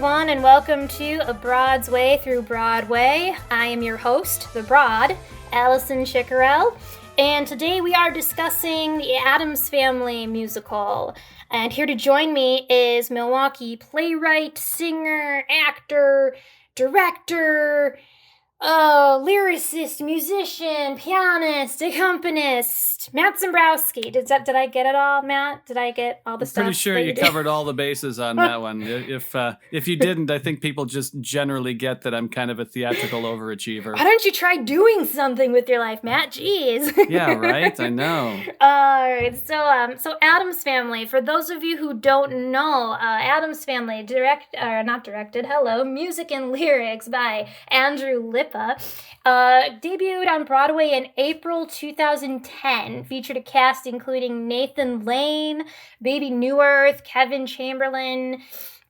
everyone, and welcome to A Broad's Way Through Broadway. I am your host, the Broad, Allison Chicorel, and today we are discussing the Addams Family musical. And here to join me is Milwaukee playwright, singer, actor, director, lyricist, musician, pianist, accompanist, Matt Zembrowski. Did I get it all, Matt? Did I get all the stuff? Pretty sure you covered all the bases on that one. If you didn't, I think people just generally get that I'm kind of a theatrical overachiever. Why don't you try doing something with your life, Matt? Jeez. Yeah, right? I know. All right. So Addams Family. For those of you who don't know, Addams Family, music and lyrics by Andrew Lippa. Debuted on Broadway in April 2010, featured a cast including Nathan Lane, Baby Newirth, Kevin Chamberlain,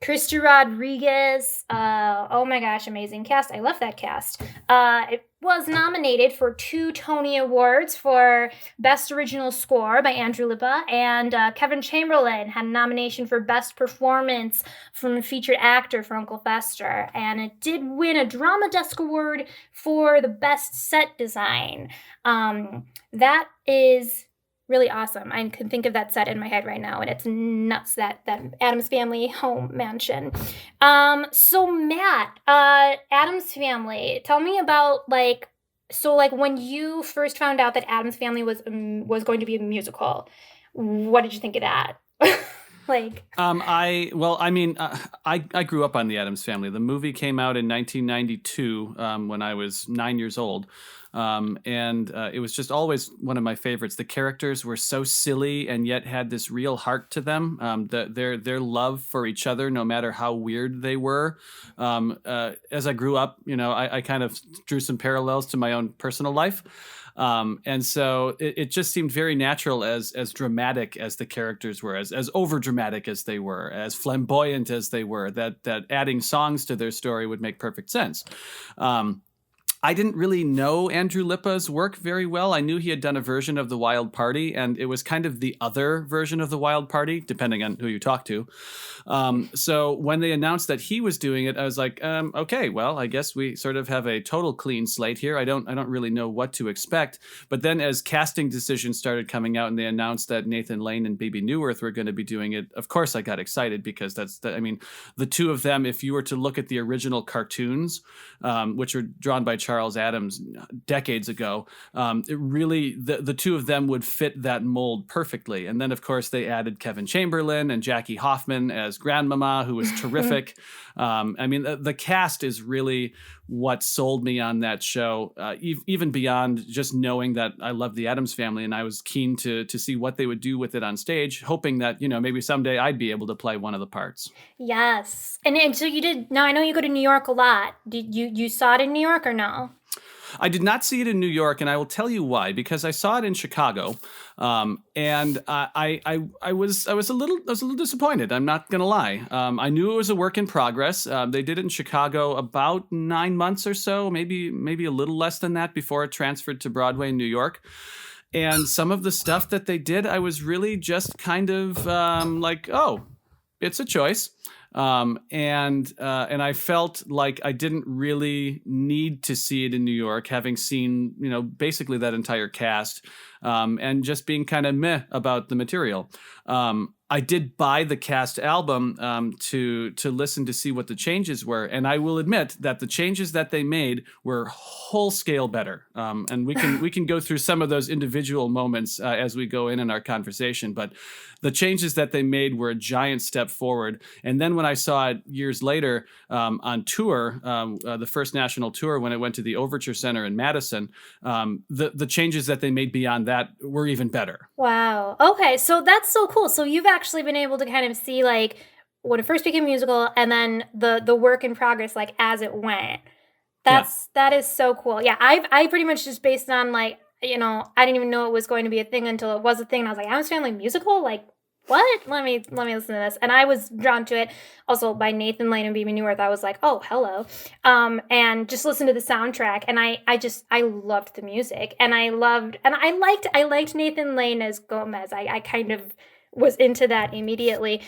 Krista Rodriguez. Oh my gosh, amazing cast. I love that cast. It was nominated for 2 Tony Awards for Best Original Score by Andrew Lippa, and Kevin Chamberlain had a nomination for Best Performance from a Featured Actor for Uncle Fester, and it did win a Drama Desk Award for the Best Set Design. That is really awesome. I can think of that set in my head right now, and it's nuts, that Addams Family home mansion. So Matt, Addams Family, tell me about when you first found out that Addams Family was going to be a musical. What did you think of that? I grew up on the Addams Family. The movie came out in 1992 when I was 9 years old. It was just always one of my favorites. The characters were so silly and yet had this real heart to them. Their love for each other, no matter how weird they were. As I grew up, I kind of drew some parallels to my own personal life. And so it just seemed very natural, as dramatic as the characters were, as over dramatic as they were, as flamboyant as they were, that adding songs to their story would make perfect sense. I didn't really know Andrew Lippa's work very well. I knew he had done a version of The Wild Party, and it was kind of the other version of The Wild Party, depending on who you talk to. So when they announced that he was doing it, I was like, okay, well, I guess we sort of have a total clean slate here. I don't really know what to expect. But then as casting decisions started coming out and they announced that Nathan Lane and Baby Newirth were going to be doing it, of course I got excited, because the two of them, if you were to look at the original cartoons, which were drawn by Charles Addams decades ago, it really, the two of them would fit that mold perfectly. And then, of course, they added Kevin Chamberlain and Jackie Hoffman as Grandmama, who was terrific. The cast is really what sold me on that show, even beyond just knowing that I love the Addams Family, and I was keen to see what they would do with it on stage, hoping that, maybe someday I'd be able to play one of the parts. Yes. And so you did. Now, I know you go to New York a lot. Did you saw it in New York or no? I did not see it in New York, and I will tell you why. Because I saw it in Chicago, and I was a little disappointed. I'm not gonna lie. I knew it was a work in progress. They did it in Chicago about 9 months or so, maybe a little less than that, before it transferred to Broadway in New York. And some of the stuff that they did, I was really just kind of oh, it's a choice. And I felt like I didn't really need to see it in New York, having seen, basically that entire cast, and just being kind of meh about the material. I did buy the cast album to listen to see what the changes were, and I will admit that the changes that they made were whole scale better. And we can go through some of those individual moments as we go in our conversation. But the changes that they made were a giant step forward. And then when I saw it years later on tour, the first national tour, when it went to the Overture Center in Madison, the changes that they made beyond that were even better. Wow. Okay, so that's so cool. So you've actually been able to kind of see when it first became a musical, and then the work in progress as it went. That is so cool. Yeah, I pretty much just based on I didn't even know it was going to be a thing until it was a thing, and I was like, Addams Family musical? What? Let me listen to this. And I was drawn to it also by Nathan Lane and Baby Newirth. I was like, oh, hello. And just listen to the soundtrack. And I loved the music. And I liked Nathan Lane as Gomez. I kind of was into that immediately.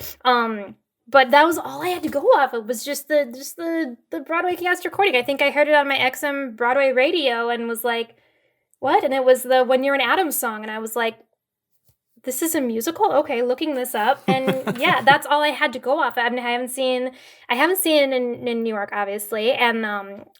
but that was all I had to go off of, was just the Broadway cast recording. I think I heard it on my XM Broadway radio and was like, what? And it was the When You're an Addams song, and I was like, this is a musical? Okay, looking this up. And yeah, that's all I had to go off. I haven't seen it in New York, obviously. And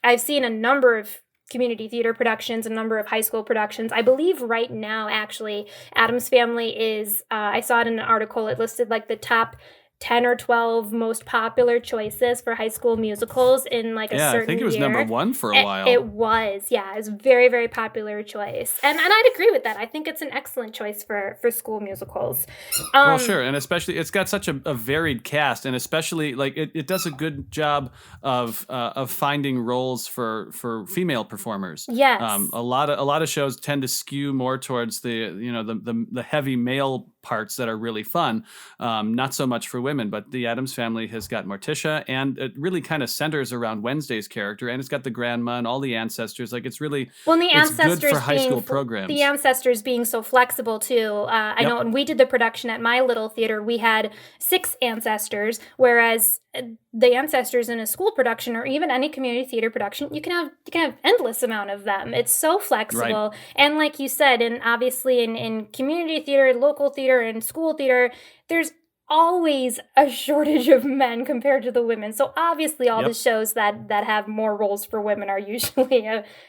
I've seen a number of community theater productions, a number of high school productions. I believe right now, actually, Addams Family is, I saw it in an article, it listed like the top 10 or 12 most popular choices for high school musicals in like a certain year. I think it was number one for a while. It was a very, very popular choice. And I'd agree with that. I think it's an excellent choice for school musicals. Well, sure. And especially, it's got such a varied cast, and especially like it does a good job of finding roles for female performers. Yes. A lot of shows tend to skew more towards the heavy male parts that are really fun, not so much for women. But the Addams Family has got Morticia, and it really kind of centers around Wednesday's character, and it's got the grandma and all the ancestors. Like, it's really it's good for high school programs. The ancestors being so flexible too. I know when we did the production at my little theater, we had 6 ancestors, whereas the ancestors in a school production or even any community theater production, you can have endless amount of them. It's so flexible. Right. And like you said, and obviously in community theater, local theater, and school theater, there's always a shortage of men compared to the women. So obviously all the shows that have more roles for women are usually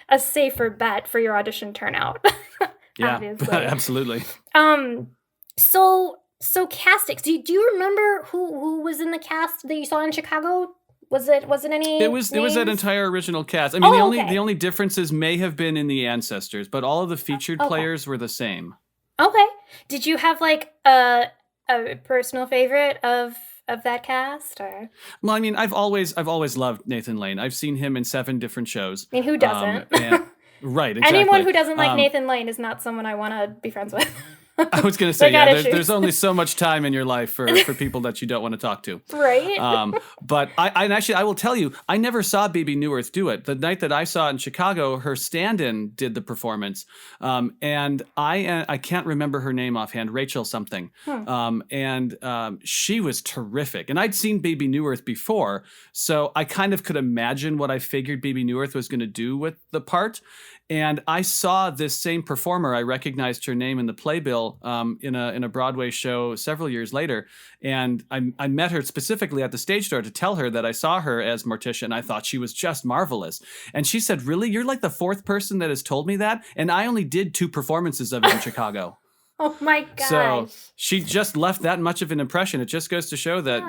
a safer bet for your audition turnout. Yeah, obviously. Absolutely. So castings. Do you remember who was in the cast that you saw in Chicago? Was it any? It was that entire original cast. I mean, the only differences may have been in the ancestors, but all of the featured players were the same. Okay. Did you have like a personal favorite of that cast, or? Well, I mean, I've always loved Nathan Lane. I've seen him in 7 different shows. I mean, who doesn't? Right, exactly. Anyone who doesn't like Nathan Lane is not someone I want to be friends with. I was going to say, there's only so much time in your life for people that you don't want to talk to. Right. But I will tell you, I never saw Baby New Earth do it. The night that I saw it in Chicago, her stand-in did the performance. And I can't remember her name offhand, Rachel something. And she was terrific. And I'd seen Baby New Earth before, so I kind of could imagine what I figured Baby New Earth was going to do with the part. And I saw this same performer. I recognized her name in the playbill in a Broadway show several years later. And I met her specifically at the stage door to tell her that I saw her as Morticia, and I thought she was just marvelous. And she said, "Really? You're like the 4th person that has told me that? And I only did 2 performances of it in Chicago." Oh my gosh. So she just left that much of an impression. It just goes to show that,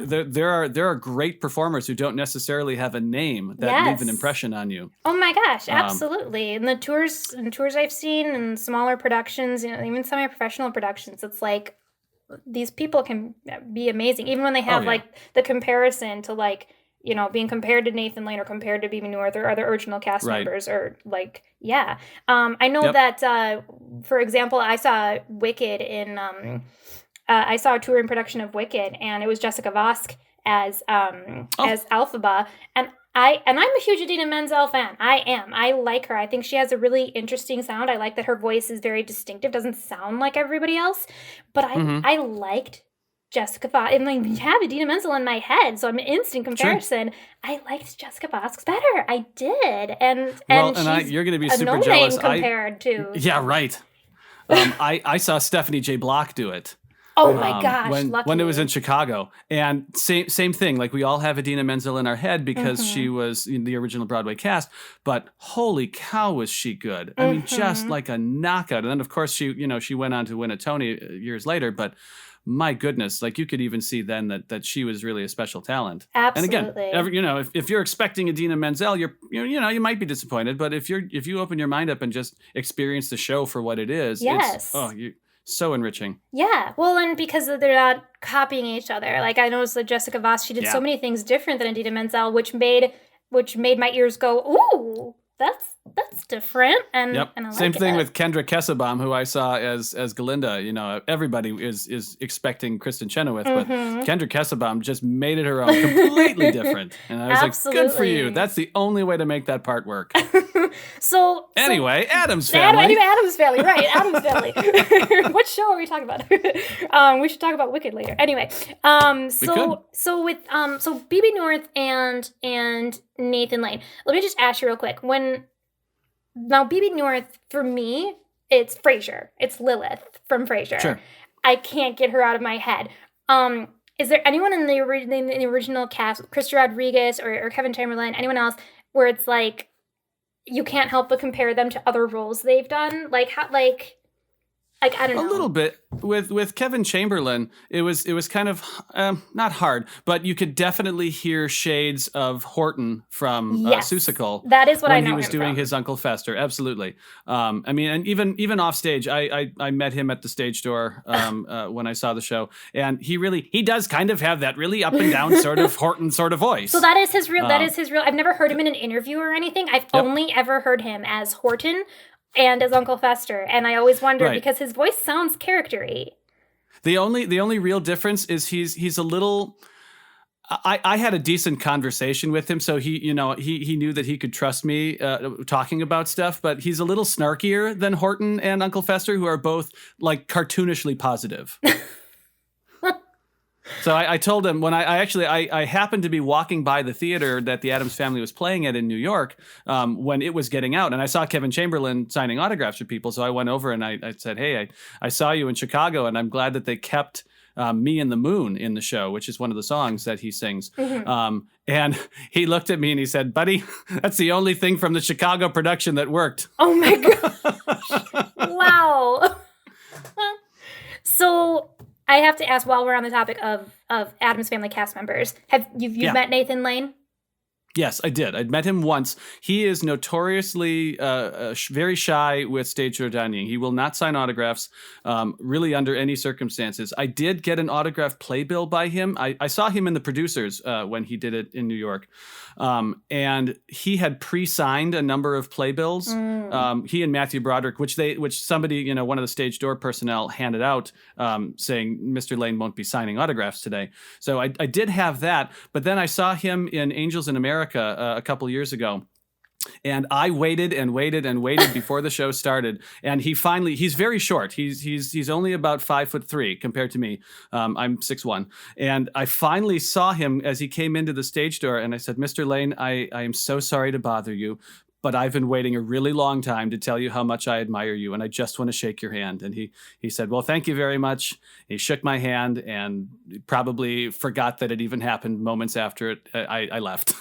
there are great performers who don't necessarily have a name that leave an impression on you. Oh my gosh, absolutely. And the tours I've seen and smaller productions, even semi-professional productions, it's like these people can be amazing. Even when they have like the comparison to like, being compared to Nathan Lane or compared to Baby New Earth or other original cast members, or like, I know that, for example, I saw Wicked in, I saw a touring production of Wicked, and it was Jessica Vosk as Elphaba, and I'm a huge Idina Menzel fan. I am. I like her. I think she has a really interesting sound. I like that her voice is very distinctive, doesn't sound like everybody else, but I liked Jessica Vosk. And like, you have Idina Menzel in my head, so I'm an instant comparison. Sure. I liked Jessica Vosk better. I did. And you're going to be super jealous. Compared to. Yeah, right. I saw Stephanie J. Block do it. Oh my gosh! When it was in Chicago, and same thing. Like, we all have Idina Menzel in our head because she was in the original Broadway cast. But holy cow, was she good! I mean, just like a knockout. And then of course she went on to win a Tony years later. But my goodness, like, you could even see then that she was really a special talent. Absolutely. And again, if you're expecting Idina Menzel, you might be disappointed. But if you open your mind up and just experience the show for what it is, so enriching. Yeah. Well, and because they're not copying each other. Like, I noticed that Jessica Vosk, she did so many things different than Idina Menzel, which made my ears go, ooh, that's different, and Yep. and I Same like thing it. with Kendra Kesselbaum, who I saw as Galinda. You know, everybody is expecting Kristen Chenoweth, but Kendra Kesselbaum just made it her own, completely different. And I was like, good for you. Absolutely. That's the only way to make that part work. Anyway, Addams Family. Anyway, Addams Family, right? Addams Family. What show are we talking about? We should talk about Wicked later. Anyway, so BB North and Nathan Lane. Let me just ask you real quick. Now BB North, for me, it's Frasier. It's Lilith from Frasier. Sure. I can't get her out of my head. Is there anyone in the original cast, Krista Rodriguez or Kevin Chamberlain, anyone else, where it's like you can't help but compare them to other roles they've done? I don't know. A little bit with Kevin Chamberlain. It was kind of not hard, but you could definitely hear shades of Horton from Seussical. That is what I know when he was him doing from. his Uncle Fester. Absolutely. I mean, and even off stage, I met him at the stage door when I saw the show, and he does kind of have that really up and down sort of Horton sort of voice. So that is his real. I've never heard him in an interview or anything. I've only ever heard him as Horton and as Uncle Fester, and I always wondered because his voice sounds charactery. The only real difference is he's a little. I had a decent conversation with him, so he knew that he could trust me talking about stuff. But he's a little snarkier than Horton and Uncle Fester, who are both like cartoonishly positive. So I told him when I happened to be walking by the theater that the Addams Family was playing at in New York when it was getting out, and I saw Kevin Chamberlain signing autographs for people. So I went over and I said, "Hey, I saw you in Chicago, and I'm glad that they kept Me and the Moon in the show," which is one of the songs that he sings. And he looked at me and he said, "Buddy, that's the only thing from the Chicago production that worked." Oh my gosh! Wow. So I have to ask, while we're on the topic of Addams Family cast members, have you met Nathan Lane? Yes, I did. I'd met him once. He is notoriously very shy with stage door dining. He will not sign autographs, really under any circumstances. I did get an autograph playbill by him. I saw him in The Producers when he did it in New York. And he had pre-signed a number of playbills. He and Matthew Broderick, which somebody, one of the stage door personnel handed out, saying Mr. Lane won't be signing autographs today. So I did have that. But then I saw him in Angels in America a couple years ago. And I waited and waited and waited before the show started. And he's very short. He's only about 5'3" compared to me. I'm 6'1". And I finally saw him as he came into the stage door. And I said, "Mr. Lane, I am so sorry to bother you, but I've been waiting a really long time to tell you how much I admire you, and I just want to shake your hand." And he said, "Well, thank you very much." He shook my hand and probably forgot that it even happened moments after I left.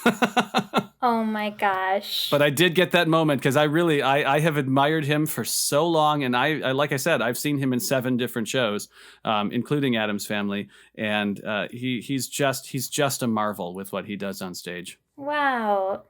Oh my gosh. But I did get that moment because I have admired him for so long. And I like I said, I've seen him in 7 different shows, including Addams Family. And he's just a marvel with what he does on stage. Wow.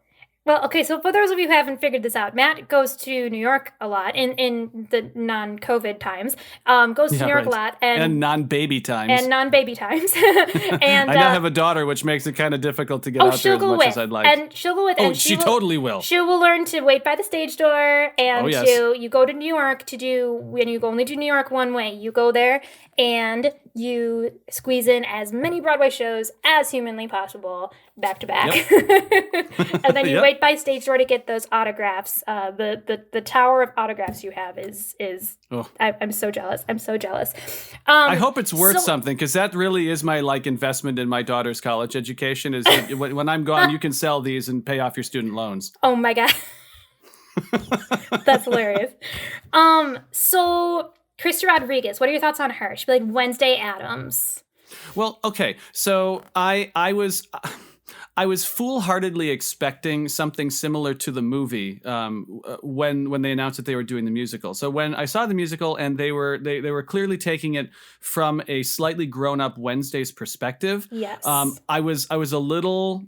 Well, okay, so for those of you who haven't figured this out, Matt goes to New York a lot in the non-COVID times. Goes to New York a lot. And non-baby times. And I now have a daughter, which makes it kind of difficult to get out there as much as I'd like. And she'll go with. Oh, she totally will. She will learn to wait by the stage door, and you go to New York when you only do New York one way. You go there and you squeeze in as many Broadway shows as humanly possible, back to back. Yep. And then you wait by stage door to get those autographs. The tower of autographs you have is I'm so jealous. I'm so jealous. I hope it's worth something, because that really is my investment in my daughter's college education. Is when I'm gone, you can sell these and pay off your student loans. Oh my God. That's hilarious. So Krista Rodriguez, what are your thoughts on her? She'd be like Wednesday Addams. Well, okay. So I was foolhardily expecting something similar to the movie when they announced that they were doing the musical. So when I saw the musical, and they were clearly taking it from a slightly grown up Wednesday's perspective. Yes. I was a little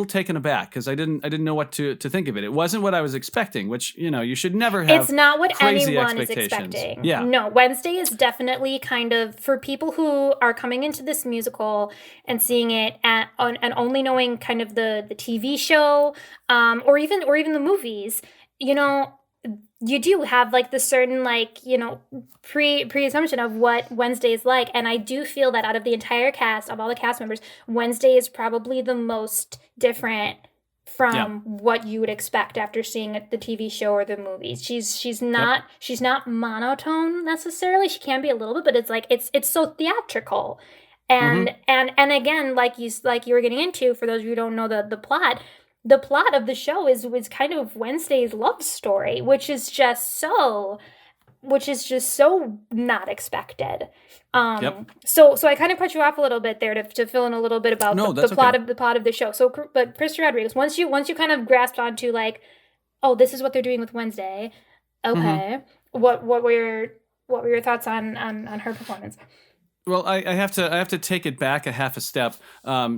taken aback, because I didn't know what to think of it. It wasn't what I was expecting, which you should never have. It's not what crazy anyone is expecting. Yeah. No, Wednesday is definitely kind of for people who are coming into this musical and seeing it and only knowing kind of the TV show, or even the movies. you know, you do have like the certain like, pre-assumption of what Wednesday is like. And I do feel that out of the entire cast, of all the cast members, Wednesday is probably the most different Yeah. from what you would expect after seeing the TV show or the movies. She's Yep. not monotone necessarily. She can be a little bit, but it's like it's so theatrical. Mm-hmm. And again, like you were getting into, for those of you who don't know the plot of the show is kind of Wednesday's love story, which is just so not expected. Yep. So I kind of cut you off a little bit there to fill in a little bit about No, the that's plot okay. of the show. So, but Krista Rodriguez, once you kind of grasped onto like, oh, this is what they're doing with Wednesday. Mm-hmm. Okay, what were your thoughts on her performance? Well, I have to take it back a half a step,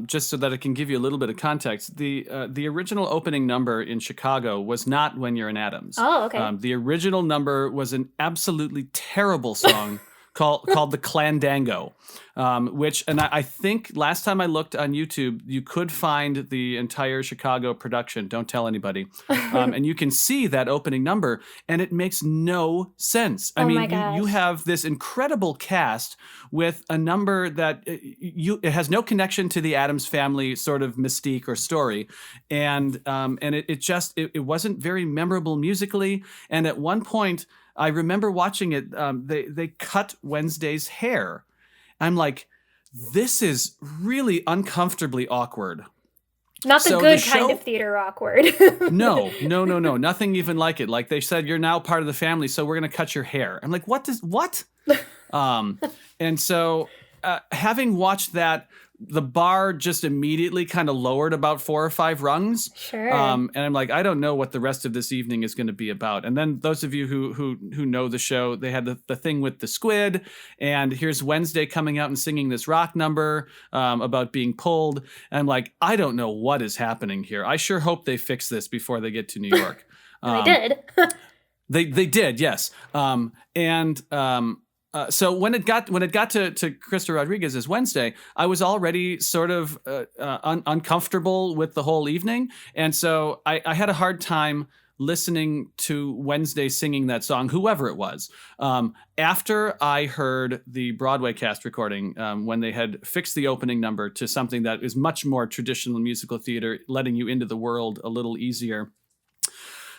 just so that I can give you a little bit of context. The original opening number in Chicago was not "When You're in Addams." Oh, okay. The original number was an absolutely terrible song called the Clandango, which, and I think last time I looked on YouTube, you could find the entire Chicago production. Don't tell anybody, and you can see that opening number, and it makes no sense. I Oh mean, my you gosh. have this incredible cast with a number that it has no connection to the Addams Family sort of mystique or story, and it wasn't very memorable musically. And at one point, I remember watching it. They cut Wednesday's hair. I'm like, this is really uncomfortably awkward. Not the So good the kind show, of theater awkward. no, nothing even like it. Like they said, you're now part of the family, so we're gonna cut your hair. I'm like, what? Um, and so having watched that, the bar just immediately kind of lowered about 4 or 5 rungs. Sure. And I'm like, I don't know what the rest of this evening is going to be about. And then those of you who know the show, they had the thing with the squid, and here's Wednesday coming out and singing this rock number about being pulled. And I'm like, I don't know what is happening here. I sure hope they fix this before they get to New York. They did. They did, yes. So when it got to Krista Rodriguez as Wednesday, I was already sort of uncomfortable with the whole evening, and so I had a hard time listening to Wednesday singing that song, whoever it was. After I heard the Broadway cast recording, when they had fixed the opening number to something that is much more traditional musical theater, letting you into the world a little easier,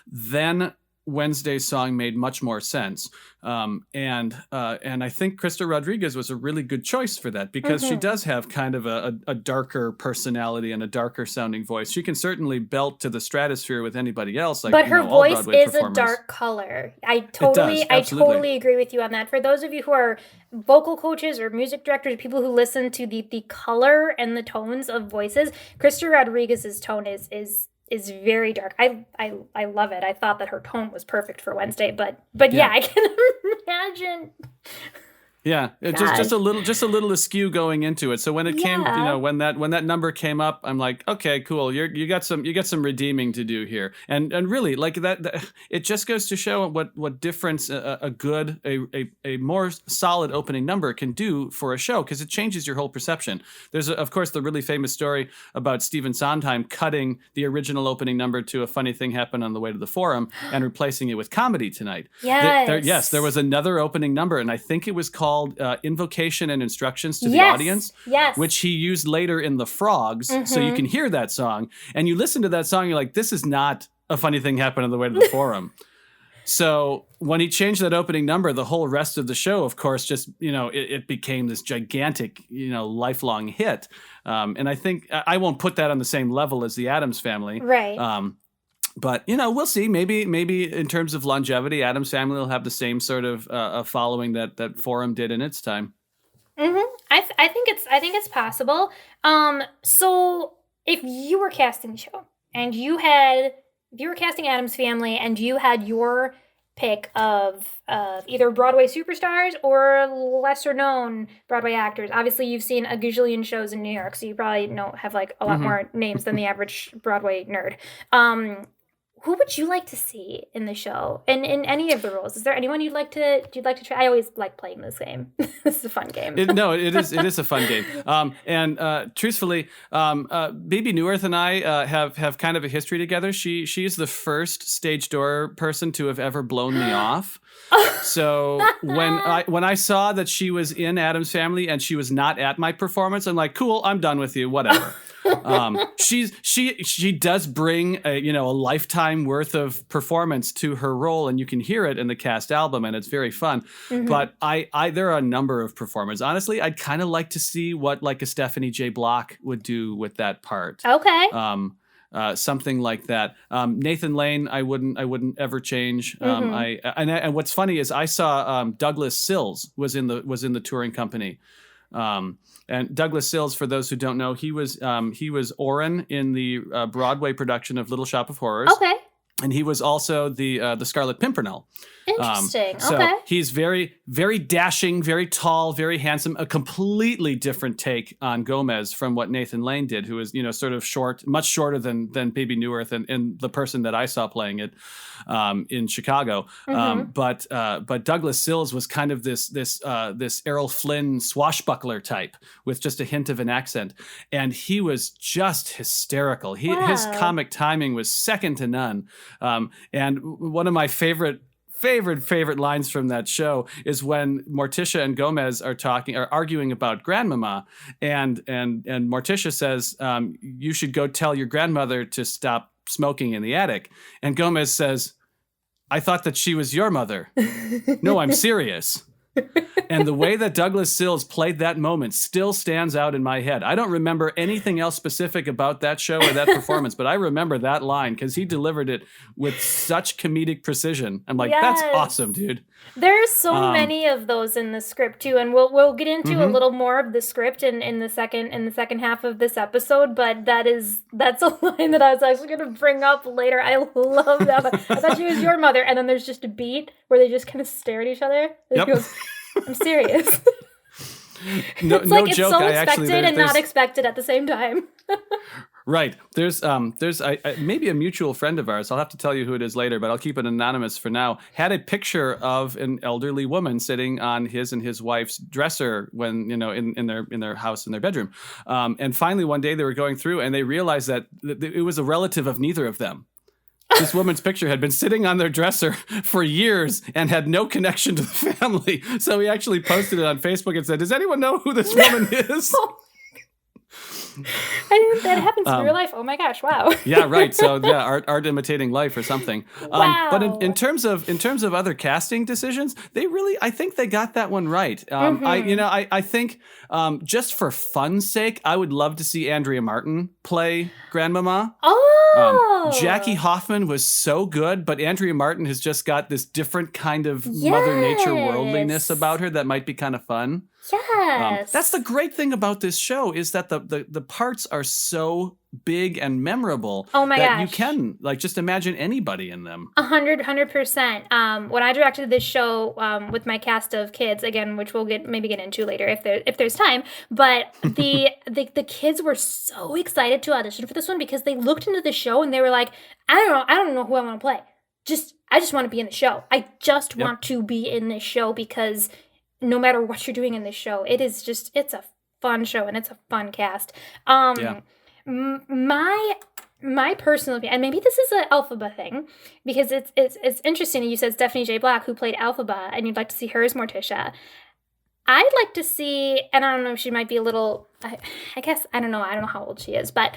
then Wednesday's song made much more sense. And I think Krista Rodriguez was a really good choice for that, because she does have kind of a darker personality and a darker sounding voice. She can certainly belt to the stratosphere with anybody else. Like, but her all voice Broadway is a dark color. I totally agree with you on that. For those of you who are vocal coaches or music directors, people who listen to the color and the tones of voices, Krista Rodriguez's tone is very dark. I love it. I thought that her tone was perfect for Wednesday, but yeah, I can imagine. Yeah, just a little askew going into it. So when it came, when that number came up, I'm like, okay, cool. You got some redeeming to do here, and really like that. It just goes to show what difference a more solid opening number can do for a show, because it changes your whole perception. There's of course the really famous story about Stephen Sondheim cutting the original opening number to A Funny Thing Happened on the Way to the Forum and replacing it with Comedy Tonight. Yes, there was another opening number, and I think it was called Invocation and Instructions to the Audience, which he used later in The Frogs. So you can hear that song, and you listen to that song, you're like, this is not A Funny Thing Happened on the Way to the Forum. So when he changed that opening number, the whole rest of the show, of course, just, it became this gigantic, lifelong hit. And I think I won't put that on the same level as the Addams Family. Right. But we'll see. Maybe in terms of longevity, Addams Family will have the same sort of following that Forum did in its time. I think it's possible. So if you were casting the show and you were casting Addams Family and you had your pick of either Broadway superstars or lesser known Broadway actors. Obviously, you've seen a gazillion shows in New York, so you probably have like a lot more names than the average Broadway nerd. who would you like to see in the show? In any of the roles? Is there anyone you'd like to try? I always like playing this game. This is a fun game. It is a fun game. And truthfully, Baby New Earth and I have kind of a history together. She is the first stage door person to have ever blown me off. So when I saw that she was in Addams Family and she was not at my performance, I'm like, cool, I'm done with you, whatever. She does bring a lifetime worth of performance to her role, and you can hear it in the cast album, and it's very fun. Mm-hmm. But there are a number of performers. Honestly, I'd kind of like to see what like a Stephanie J. Block would do with that part. Okay. Something like that. Nathan Lane, I wouldn't ever change. Mm-hmm. And what's funny is I saw Douglas Sills was in the touring company. And Douglas Sills, for those who don't know, he was Oren in the Broadway production of Little Shop of Horrors. Okay. And he was also the Scarlet Pimpernel. Interesting. So okay. he's very, very dashing, very tall, very handsome. A completely different take on Gomez from what Nathan Lane did, who is sort of short, much shorter than Baby New Earth and the person that I saw playing it in Chicago. Mm-hmm. But Douglas Sills was kind of this Errol Flynn swashbuckler type with just a hint of an accent, and he was just hysterical. His comic timing was second to none. And one of my favorite lines from that show is when Morticia and Gomez are arguing about Grandmama, and Morticia says, you should go tell your grandmother to stop smoking in the attic. And Gomez says, I thought that she was your mother. No, I'm serious. And the way that Douglas Sills played that moment still stands out in my head. I don't remember anything else specific about that show or that performance, but I remember that line because he delivered it with such comedic precision. I'm like, That's awesome, dude. There's so many of those in the script too, and we'll get into mm-hmm. a little more of the script in the second half of this episode. But that's a line that I was actually going to bring up later. I love that. I thought she was your mother, and then there's just a beat where they just kind of stare at each other. Yep. He goes, I'm serious. No, it's like no it's joke. so expected and not expected at the same time. Right. There's maybe a mutual friend of ours. I'll have to tell you who it is later, but I'll keep it anonymous for now. Had a picture of an elderly woman sitting on his and his wife's dresser when in their house in their bedroom. And finally one day they were going through and they realized that it was a relative of neither of them. This woman's picture had been sitting on their dresser for years and had no connection to the family. So he actually posted it on Facebook and said, does anyone know who this woman is? That happens in real life. Oh my gosh! Wow. Yeah, right. So yeah, art imitating life or something. Wow. But in terms of other casting decisions, I think they got that one right. Mm-hmm. I think just for fun's sake, I would love to see Andrea Martin play Grandmama. Oh. Jackie Hoffman was so good, but Andrea Martin has just got this different kind of Mother Nature worldliness about her that might be kind of fun. Yes. That's the great thing about this show is that the parts are so big and memorable that you can just imagine anybody in them. 100%. When I directed this show with my cast of kids, again, which we'll maybe get into later if there's time, but the kids were so excited to audition for this one because they looked into the show and they were like, I don't know who I want to play. I just want to be in the show. I just want to be in this show because no matter what you're doing in this show, it's a fun show and it's a fun cast. My personal opinion, and maybe this is an Elphaba thing, because it's interesting that you said Stephanie J. Black, who played Elphaba, and you'd like to see her as Morticia. I'd like to see, and I don't know if she might be a little, I guess, I don't know how old she is, but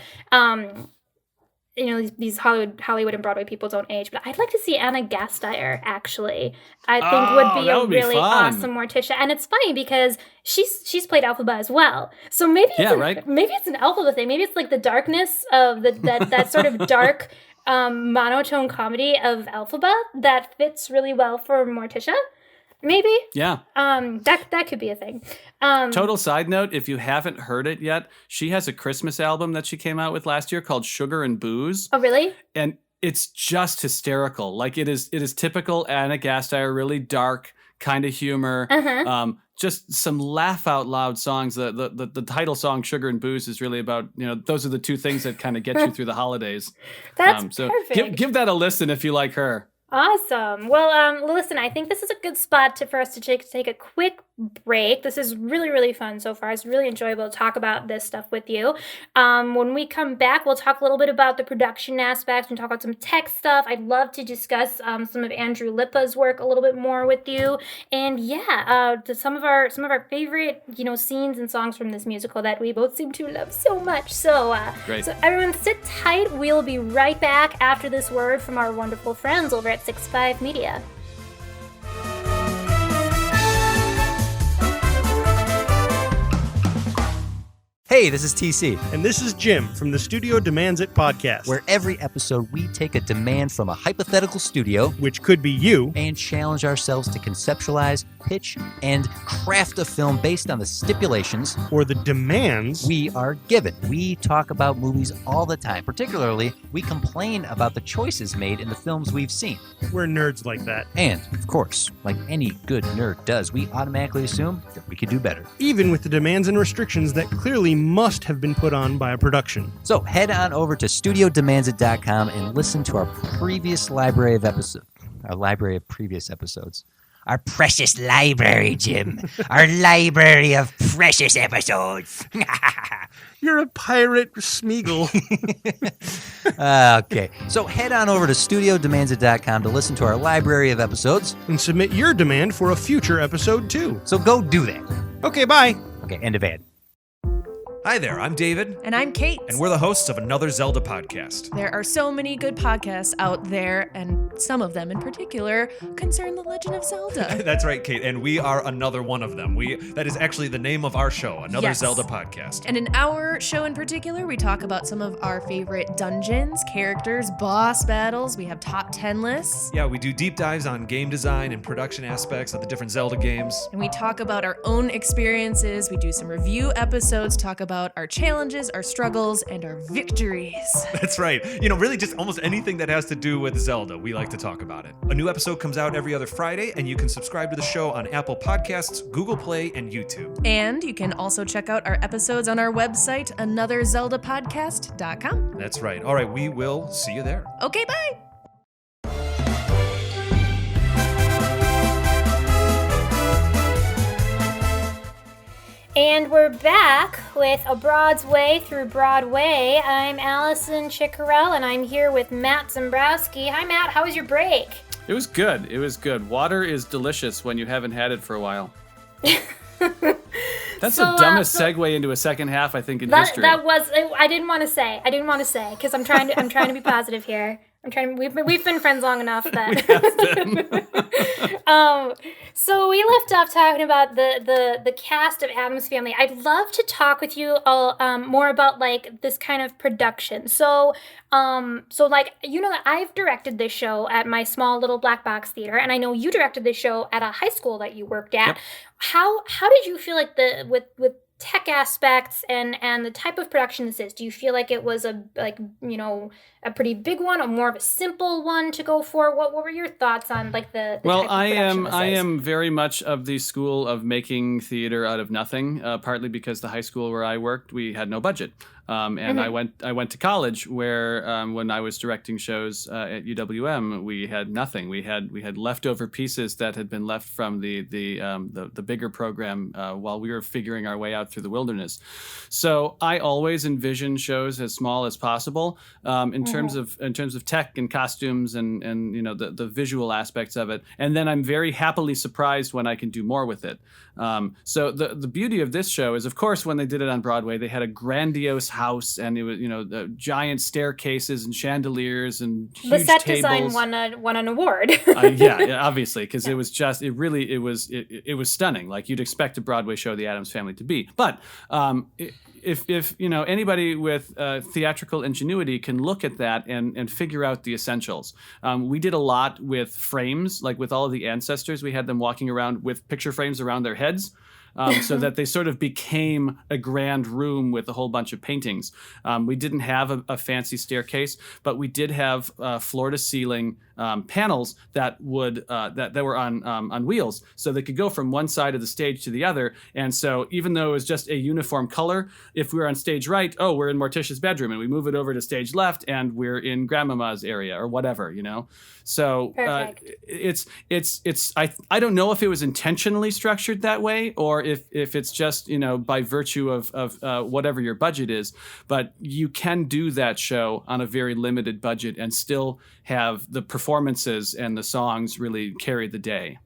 these Hollywood and Broadway people don't age, but I'd like to see Anna Gasteyer, actually. I think would be a really awesome Morticia. And it's funny because she's played Elphaba as well. So maybe it's an Elphaba thing. Maybe it's like the darkness of that sort of dark monotone comedy of Elphaba that fits really well for Morticia. Maybe. Yeah. That could be a thing. Total side note, if you haven't heard it yet, she has a Christmas album that she came out with last year called Sugar and Booze. Oh, really? And it's just hysterical. Like it is typical Anna Gasteyer, really dark kind of humor. Uh-huh. just some laugh out loud songs. The title song "Sugar and Booze" is really about, those are the two things that kind of get you through the holidays. That's so perfect. Give that a listen if you like her. Awesome. Well, listen, I think this is a good spot for us to take a quick break. This is really, really fun so far. It's really enjoyable to talk about this stuff with you. When we come back, we'll talk a little bit about the production aspects and talk about some tech stuff. I'd love to discuss some of Andrew Lippa's work a little bit more with you. And some of our favorite, scenes and songs from this musical that we both seem to love so much. So, Great. So everyone sit tight. We'll be right back after this word from our wonderful friends over at 6'5 Media. Hey, this is TC. And this is Jim from the Studio Demands It podcast, Where every episode we take a demand from a hypothetical studio, which could be you, and challenge ourselves to conceptualize, pitch, and craft a film based on the stipulations or the demands we are given. We talk about movies all the time. Particularly, we complain about the choices made in the films we've seen. We're nerds like that. And, of course, like any good nerd does, we automatically assume that we could do better. Even with the demands and restrictions that clearly must have been put on by a production. So head on over to studiodemandsit.com and listen to our previous library of episodes. Our library of previous episodes. Our precious library, Jim. Our library of precious episodes. You're a pirate, Smeagol. Okay, so head on over to studiodemandsit.com to listen to our library of episodes. And submit your demand for a future episode, too. So go do that. Okay, bye. Okay, end of ad. Hi there, I'm David. And I'm Kate. And we're the hosts of another Zelda podcast. There are so many good podcasts out there, and some of them in particular concern The Legend of Zelda. That's right, Kate, and we are another one of them. That is actually the name of our show, Another Yes. Zelda podcast. And in our show in particular, we talk about some of our favorite dungeons, characters, boss battles. We have top 10 lists. Yeah, we do deep dives on game design and production aspects of the different Zelda games. And we talk about our own experiences. We do some review episodes, talk about our challenges, our struggles, and our victories. That's right. Really just almost anything that has to do with Zelda, we like to talk about it. A new episode comes out every other Friday, and you can subscribe to the show on Apple Podcasts, Google Play, and YouTube. And you can also check out our episodes on our website, anotherzeldapodcast.com. That's right. All right, we will see you there. Okay, bye! And we're back with A Broad's Way through Broadway. I'm Allison Chicorel, and I'm here with Matt Zembrowski. Hi, Matt. How was your break? It was good. Water is delicious when you haven't had it for a while. That's the dumbest segue into a second half, I think, in history. That was. I didn't want to say because I'm trying to be positive here. We've been friends long enough that. So we left off talking about the cast of Addams Family. I'd love to talk with you all more about like this kind of production. So I've directed this show at my small little black box theater, and I know you directed this show at a high school that you worked at. Yep. How did you feel like with tech aspects and the type of production this is? Do you feel like it was a pretty big one, or more of a simple one to go for? What were your thoughts on like the well, type of production I am very much of the school of making theater out of nothing. Partly because the high school where I worked, we had no budget. And I went to college where when I was directing shows at UWM, we had nothing. We had leftover pieces that had been left from the bigger program while we were figuring our way out through the wilderness. So I always envision shows as small as possible in terms of tech and costumes and the visual aspects of it. And then I'm very happily surprised when I can do more with it. So the beauty of this show is, of course, when they did it on Broadway, they had a grandiose house, and it was the giant staircases and chandeliers and huge the set tables. design won an award. Yeah, obviously, because it was just it was stunning, like you'd expect a Broadway show, The Addams Family, to be. But if anybody with theatrical ingenuity can look at that and figure out the essentials. We did a lot with frames, like with all of the ancestors. We had them walking around with picture frames around their heads. So that they sort of became a grand room with a whole bunch of paintings. We didn't have a fancy staircase, but we did have floor-to-ceiling panels that would that were on wheels, so they could go from one side of the stage to the other. And so even though it was just a uniform color, if we were on stage right, oh, we're in Morticia's bedroom, and we move it over to stage left, and we're in Grandmama's area or whatever, you know. So it's I don't know if it was intentionally structured that way, or if it's just, you know, by virtue of whatever your budget is, but you can do that show on a very limited budget and still have the performances and the songs really carry the day.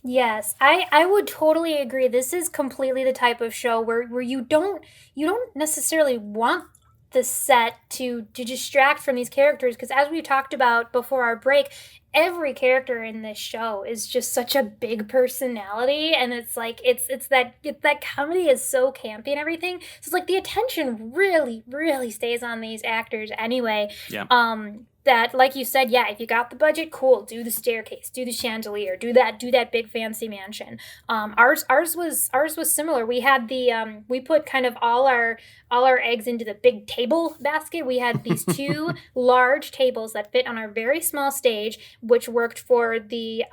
Yes, I would totally agree. This is completely the type of show where you don't necessarily want the set to distract from these characters, because as we talked about before our break, every character in this show is just such a big personality, and it's like it's that comedy is so campy and everything. So it's like the attention really stays on these actors anyway. Yeah. That, like you said, yeah, if you got the budget, cool, do the staircase, do the chandelier, do that big fancy mansion. Ours was similar. We had the we put kind of all our eggs into the big table basket. We had these two large tables that fit on our very small stage, which worked for the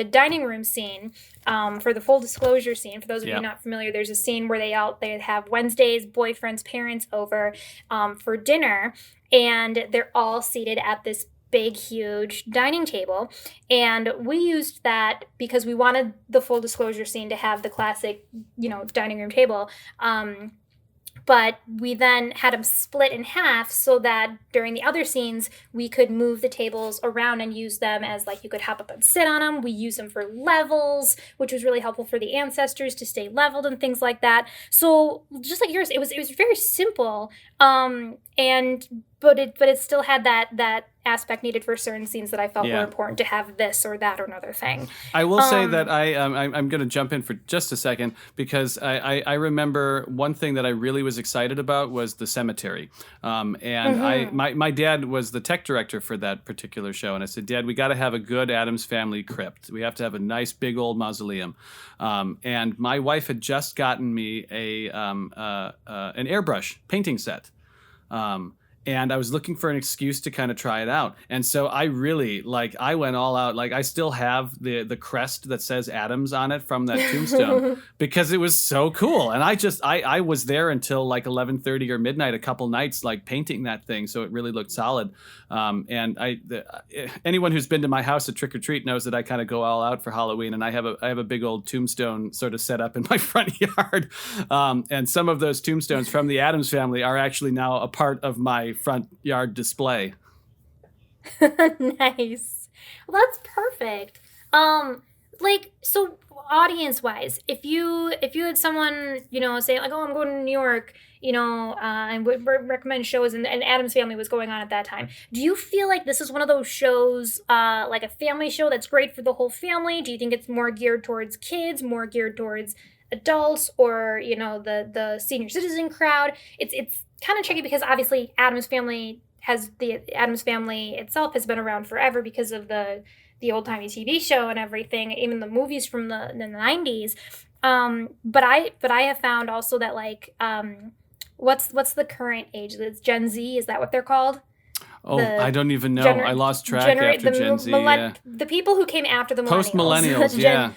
dining room scene. For the full disclosure scene, for those of you not familiar, there's a scene where they have Wednesday's boyfriend's parents over for dinner, and they're all seated at this big, huge dining table. And we used that because we wanted the full disclosure scene to have the classic, you know, dining room table. But we then had them split in half so that during the other scenes, we could move the tables around and use them as, like, you could hop up and sit on them. We use them for levels, which was really helpful for the ancestors to stay leveled and things like that. So just like yours, it was very simple. But it still had that aspect needed for certain scenes that I felt were important to have this or that or another thing. I will say that I'm going to jump in for just a second, because I remember one thing that I really was excited about was the cemetery. And my dad was the tech director for that particular show. And I said, Dad, we got to have a good Addams Family crypt. We have to have a nice big old mausoleum. And my wife had just gotten me an airbrush painting set. And I was looking for an excuse to kind of try it out. And so I really, I went all out. Like, I still have the crest that says Addams on it from that tombstone because it was so cool. And I was there until like 11:30 or midnight a couple nights, like painting that thing. So it really looked solid. And anyone who's been to my house at Trick or Treat knows that I kind of go all out for Halloween. And I have a big old tombstone sort of set up in my front yard. And some of those tombstones from the Addams Family are actually now a part of my front yard display. Nice. Well, that's perfect. So audience wise, if you had someone, you know, say like, oh, I'm going to New York, you know, and would recommend shows, and Addams Family was going on at that time, do you feel like this is one of those shows, like a family show that's great for the whole family? Do you think it's more geared towards kids, more geared towards adults, or, you know, the senior citizen crowd? It's kind of tricky because obviously Addams Family itself has been around forever because of the old-timey TV show and everything, even the movies from the 90s. But I have found also that, like, what's the current age? It's Gen Z, is that what they're called? Oh, I don't even know. I lost track after Gen Z. The people who came after the millennials. Post-millennials,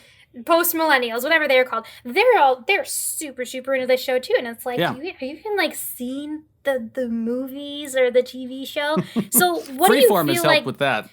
post-millennials, whatever they're called, they're super into this show too. And it's like, have you even like seen the movies or the TV show? So what do you feel Freeform has helped with that.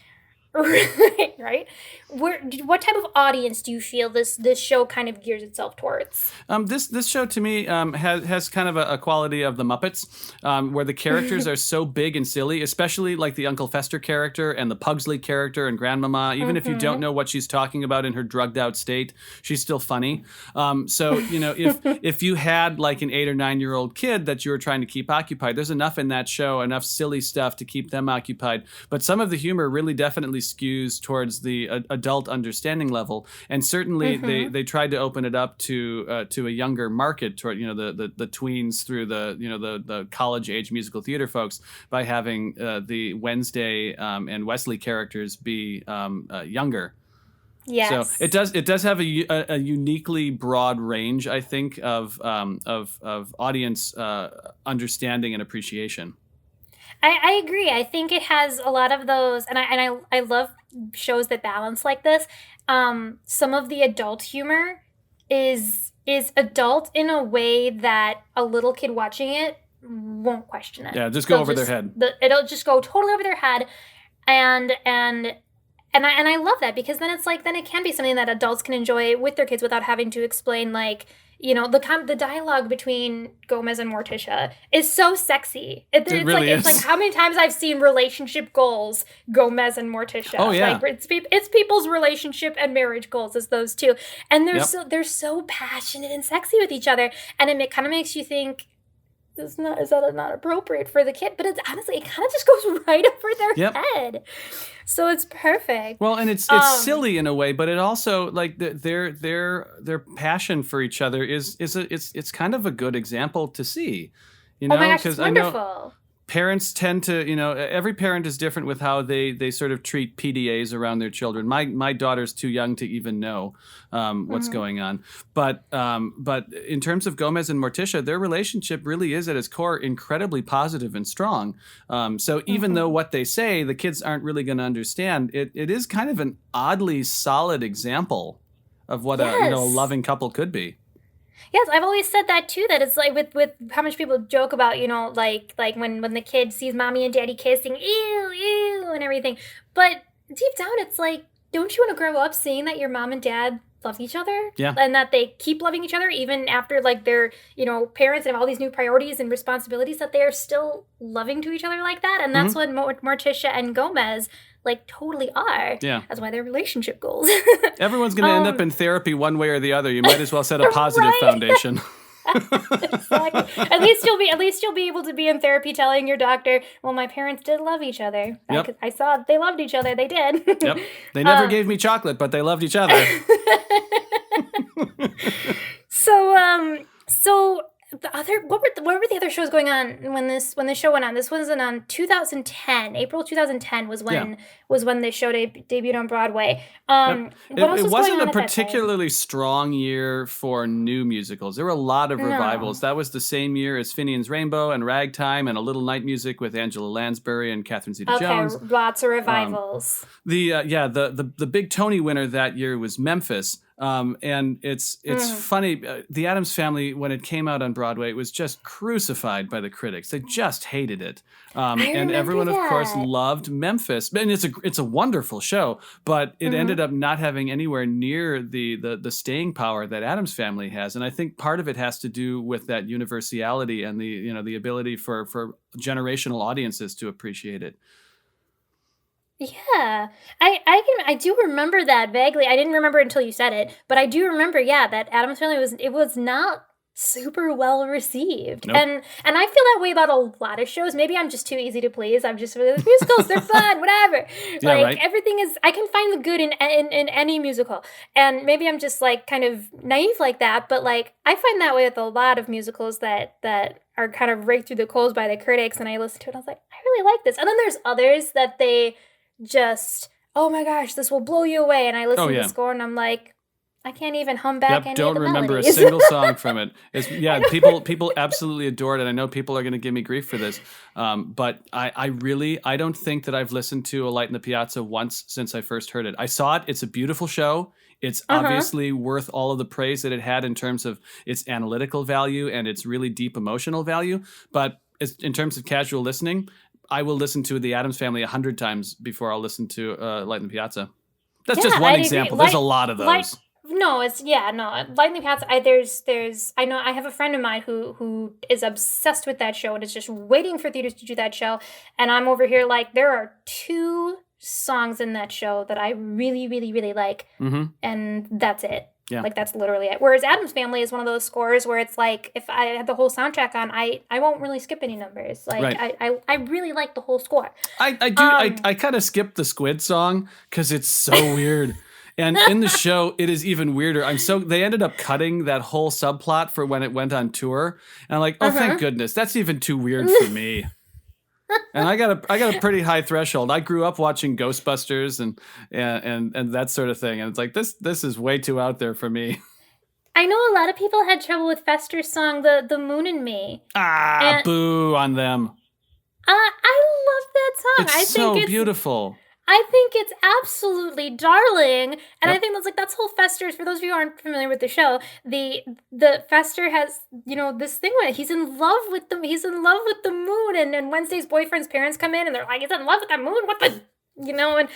Right? What type of audience do you feel this show kind of gears itself towards? This show to me has kind of a quality of the Muppets, where the characters are so big and silly, especially like the Uncle Fester character and the Pugsley character and Grandmama. Even if you don't know what she's talking about in her drugged out state, she's still funny. So, you know, if you had like an 8 or 9 year old kid that you were trying to keep occupied, there's enough in that show, enough silly stuff to keep them occupied. But some of the humor really definitely skews towards the adult understanding level, and certainly they tried to open it up to a younger market, toward, you know, the tweens through the college age musical theater folks, by having the Wednesday and Wesley characters be younger. Yes. So it does have a uniquely broad range, I think, of audience understanding and appreciation. I agree. I think it has a lot of those, and I love shows that balance like this. Some of the adult humor is adult in a way that a little kid watching it won't question it. Yeah, just go over their head. It'll just go totally over their head, and I love that, because then it's like, then it can be something that adults can enjoy with their kids without having to explain, like, you know, the dialogue between Gomez and Morticia is so sexy. It's really like, is. It's like how many times I've seen relationship goals, Gomez and Morticia. Oh, yeah. Like, it's people's relationship and marriage goals is those two. And they're so passionate and sexy with each other. And it kind of makes you think, is that not appropriate for the kid? But it's honestly, it kind of just goes right over their head. So it's perfect. Well, and it's silly in a way, but it also, like, their passion for each other is it's kind of a good example to see. You know, oh my gosh, it's wonderful. I know parents tend to, you know, every parent is different with how they sort of treat PDAs around their children. My daughter's too young to even know what's going on. But in terms of Gomez and Morticia, their relationship really is at its core incredibly positive and strong. So even though what they say, the kids aren't really going to understand, it is kind of an oddly solid example of what a loving couple could be. Yes, I've always said that too, that it's like with how much people joke about, you know, like when the kid sees mommy and daddy kissing, ew, ew, and everything. But deep down, it's like, don't you want to grow up seeing that your mom and dad love each other? Yeah. And that they keep loving each other even after, like, they're, you know, parents and have all these new priorities and responsibilities, that they are still loving to each other like that. And that's what Morticia and Gomez, like, totally are. Yeah. That's why they're relationship goals. Everyone's going to end up in therapy one way or the other. You might as well set a positive foundation. Exactly. At least you'll be able to be in therapy telling your doctor, well, my parents did love each other. Yep. I saw they loved each other. They did. Yep. They never gave me chocolate, but they loved each other. So the other what were the other shows going on when the show went on? This was on 2010. April 2010 was when the show debuted on Broadway. It wasn't a at particularly strong year for new musicals. There were a lot of revivals. That was the same year as Finian's Rainbow and Ragtime and A Little Night Music with Angela Lansbury and Catherine Zeta-Jones. Okay, lots of revivals. The big Tony winner that year was Memphis. And it's funny. The Addams Family, when it came out on Broadway, it was just crucified by the critics. They just hated it. And everyone, of course, loved Memphis. And it's a wonderful show, but it ended up not having anywhere near the staying power that Addams Family has. And I think part of it has to do with that universality and the ability for generational audiences to appreciate it. Yeah, I do remember that vaguely. I didn't remember it until you said it, but I do remember, that Addams Family was not super well received. Nope. And I feel that way about a lot of shows. Maybe I'm just too easy to please. I'm just really like, musicals, they're fun, whatever. Yeah, like, right. everything is, I can find the good in any musical. And maybe I'm just, like, kind of naive like that, but, like, I find that way with a lot of musicals that are kind of raked through the coals by the critics, and I listen to it and I was like, I really like this. And then there's others that they just, oh my gosh, this will blow you away. And I listen to the score and I'm like, I can't even hum back any don't of the remember melodies. a single song from it. People absolutely adore it, and I know people are going to give me grief for this. But I don't think that I've listened to A Light in the Piazza once since I first heard it. I saw it. It's a beautiful show. It's obviously worth all of the praise that it had in terms of its analytical value and its really deep emotional value. But in terms of casual listening, I will listen to The Addams Family 100 times before I'll listen to Light in the Piazza. That's just one example. There's a lot of those. Light in the Piazza. I know I have a friend of mine who is obsessed with that show and is just waiting for theaters to do that show. And I'm over here like, there are 2 songs in that show that I really, really, really like. And that's it. Yeah. Like, that's literally it. Whereas Addams Family is one of those scores where it's like, if I had the whole soundtrack on, I won't really skip any numbers. Like, right. I really like the whole score. I kind of skipped the squid song because it's so weird. And in the show, it is even weirder. They ended up cutting that whole subplot for when it went on tour. And I'm like, oh, thank goodness. That's even too weird for me. And I got a pretty high threshold. I grew up watching Ghostbusters and that sort of thing. And it's like, this is way too out there for me. I know a lot of people had trouble with Fester's song, The Moon and Me. Boo on them. I song. It's I so think it's beautiful. I think it's absolutely darling, and I Yep. think that's whole Fester's. For those of you who aren't familiar with the show, the Fester has this thing with it. He's in love with the moon, and Wednesday's boyfriend's parents come in and they're like, he's in love with that moon. What the and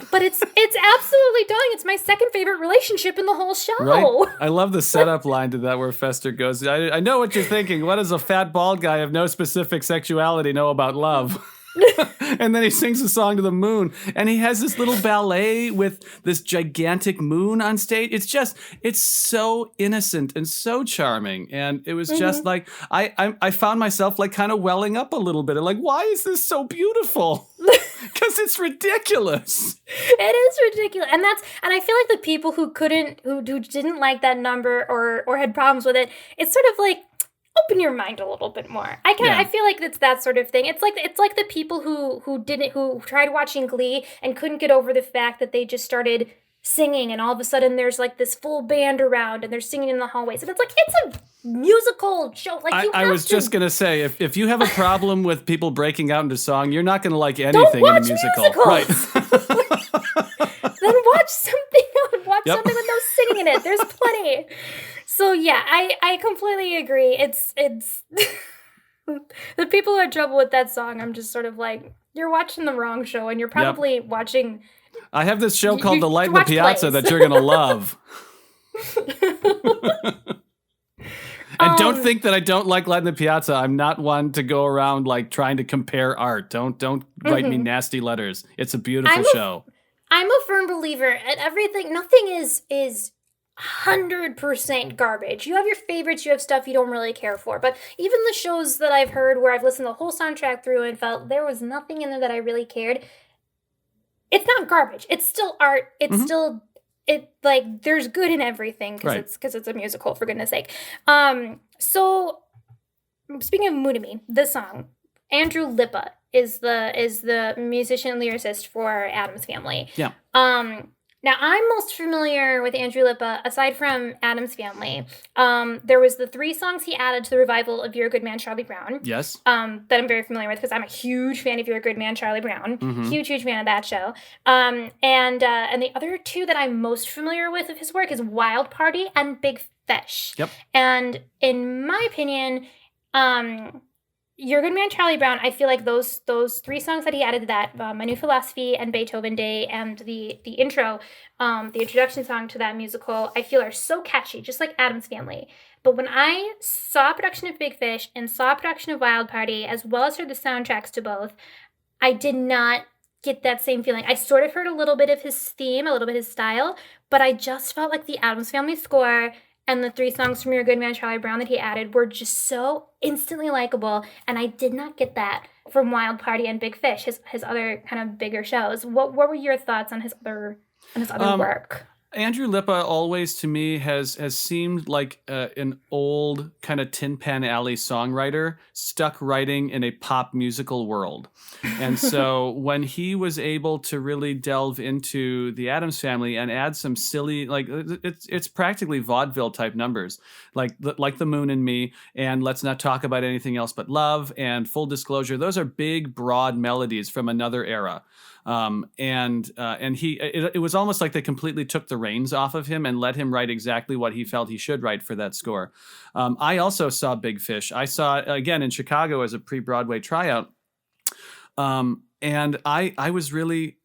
but it's absolutely darling. It's my second favorite relationship in the whole show. Right? I love the setup line to that where Fester goes, I know what you're thinking. What does a fat bald guy of no specific sexuality know about love? And then he sings a song to the moon, and he has this little ballet with this gigantic moon on stage. It's so innocent and so charming, and it was just like I found myself like kind of welling up a little bit. I'm like, why is this so beautiful? Because it's ridiculous. It is ridiculous, and I feel like the people who didn't like that number or had problems with it, it's sort of like, open your mind a little bit more. I feel like it's that sort of thing. It's like the people who tried watching Glee and couldn't get over the fact that they just started singing, and all of a sudden there's like this full band around and they're singing in the hallways, and it's like, it's a musical show. Like, I was just gonna say, if you have a problem with people breaking out into song, you're not gonna like anything in a musical, musicals. right? Then watch something something with no singing in it. There's plenty. So yeah, I completely agree. It's the people who had trouble with that song, I'm just sort of like, you're watching the wrong show, and you're probably watching. I have this show called The Light in the watch Piazza plays. that you're gonna love. And don't think that I don't like Light in the Piazza. I'm not one to go around like trying to compare art. Don't write me nasty letters. It's a beautiful show. I'm a firm believer at everything. Nothing is 100% garbage. You have your favorites, you have stuff you don't really care for. But even the shows that I've heard where I've listened to the whole soundtrack through and felt there was nothing in there that I really cared, it's not garbage. It's still art. It's still, there's good in everything because it's a musical, for goodness sake. So speaking of Moodamy, this song, Andrew Lippa is the musician lyricist for Addams Family. Yeah. Now, I'm most familiar with Andrew Lippa, aside from Addams Family. There was the 3 songs he added to the revival of You're a Good Man, Charlie Brown. Yes. That I'm very familiar with because I'm a huge fan of You're a Good Man, Charlie Brown. Huge fan of that show. And the other 2 that I'm most familiar with of his work is Wild Party and Big Fish. Yep. And in my opinion, You're a Good Man, Charlie Brown, I feel like those 3 songs that he added to that, My New Philosophy and Beethoven Day, and the intro, the introduction song to that musical, I feel are so catchy, just like Addams Family. But when I saw a production of Big Fish and saw a production of Wild Party, as well as heard the soundtracks to both, I did not get that same feeling. I sort of heard a little bit of his theme, a little bit of his style, but I just felt like the Addams Family score and the 3 songs from Your Good Man, Charlie Brown that he added were just so instantly likable, and I did not get that from Wild Party and Big Fish, his other kind of bigger shows. What were your thoughts on his other work? Andrew Lippa always, to me, has seemed like an old kind of Tin Pan Alley songwriter stuck writing in a pop musical world. And so when he was able to really delve into the Addams Family and add some silly, like it's practically vaudeville type numbers, like The Moon and Me, and Let's Not Talk About Anything Else But Love, and Full Disclosure. Those are big, broad melodies from another era. And it was almost like they completely took the reins off of him and let him write exactly what he felt he should write for that score. I also saw Big Fish. I saw it again in Chicago as a pre-Broadway tryout. And I was really,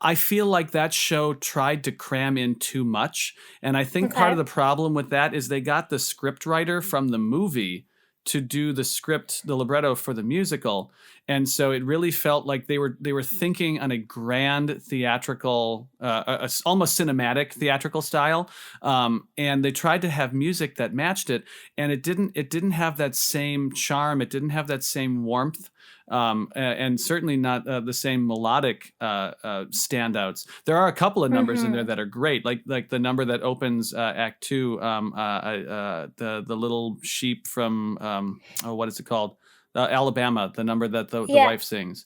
I feel like that show tried to cram in too much. And I think part of the problem with that is they got the script writer from the movie to do the script, the libretto for the musical. And so it really felt like they were thinking on a grand theatrical, almost cinematic theatrical style. And they tried to have music that matched it. And it didn't have that same charm. It didn't have that same warmth. And certainly not the same melodic standouts. There are a couple of numbers in there that are great, like the number that opens Act 2, the little sheep from what is it called? Alabama, the number that the wife sings.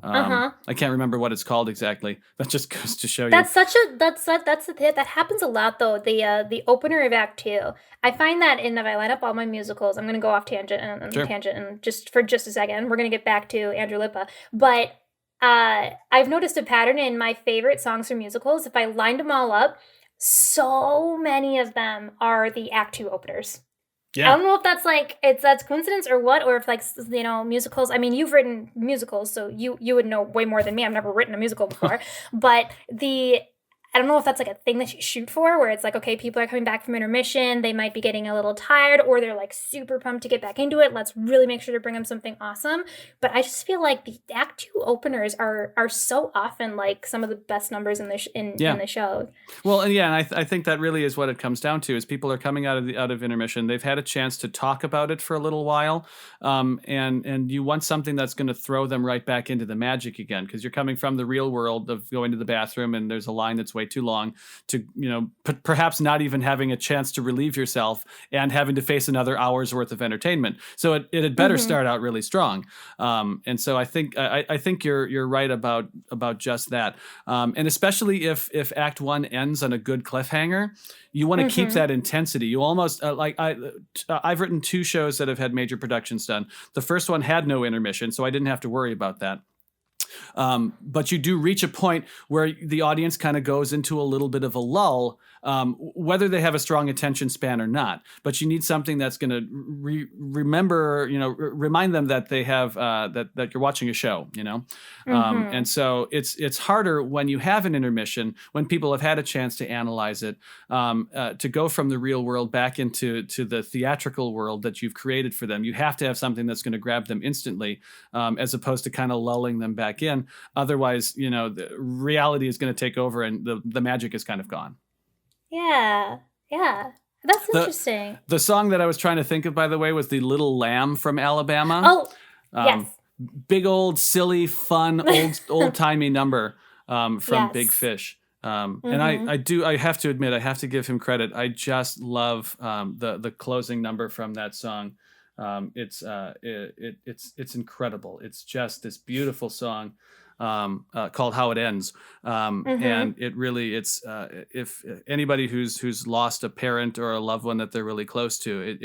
I can't remember what it's called exactly. That just goes to show you. That's the thing that happens a lot though. The opener of Act Two. I find that if I line up all my musicals, I'm going to go off tangent and just for just a second. We're going to get back to Andrew Lippa, but I've noticed a pattern in my favorite songs from musicals. If I lined them all up, so many of them are the Act Two openers. Yeah. I don't know if that's coincidence or what, or if musicals. I mean, you've written musicals, so you would know way more than me. I've never written a musical before, but I don't know if that's like a thing that you shoot for, where it's like, okay, people are coming back from intermission, they might be getting a little tired, or they're like super pumped to get back into it. Let's really make sure to bring them something awesome. But I just feel like the Act Two openers are so often like some of the best numbers in the show. Well, and I think that really is what it comes down to: is people are coming out of intermission, they've had a chance to talk about it for a little while, and you want something that's going to throw them right back into the magic again, because you're coming from the real world of going to the bathroom and there's a line that's way too long, to perhaps not even having a chance to relieve yourself and having to face another hour's worth of entertainment. So it had better start out really strong. And so I think you're right about just that. And especially if Act One ends on a good cliffhanger, you want to keep that intensity. You almost I've written 2 shows that have had major productions done. The first one had no intermission, so I didn't have to worry about that. But you do reach a point where the audience kind of goes into a little bit of a lull, whether they have a strong attention span or not. But you need something that's going to remind them that they have that you're watching a show. And so it's harder when you have an intermission, when people have had a chance to analyze it, to go from the real world back into the theatrical world that you've created for them. You have to have something that's going to grab them instantly, as opposed to kind of lulling them back in. Otherwise, the reality is going to take over and the magic is kind of gone. Yeah. That's interesting. The song that I was trying to think of, by the way, was the Little Lamb from Alabama. Oh, yes. Big old, silly, fun, old-timey number from Big Fish. And I have to admit, I have to give him credit. I just love the closing number from that song. It's incredible. It's just this beautiful song called How It Ends. And it really, if anybody who's lost a parent or a loved one that they're really close to,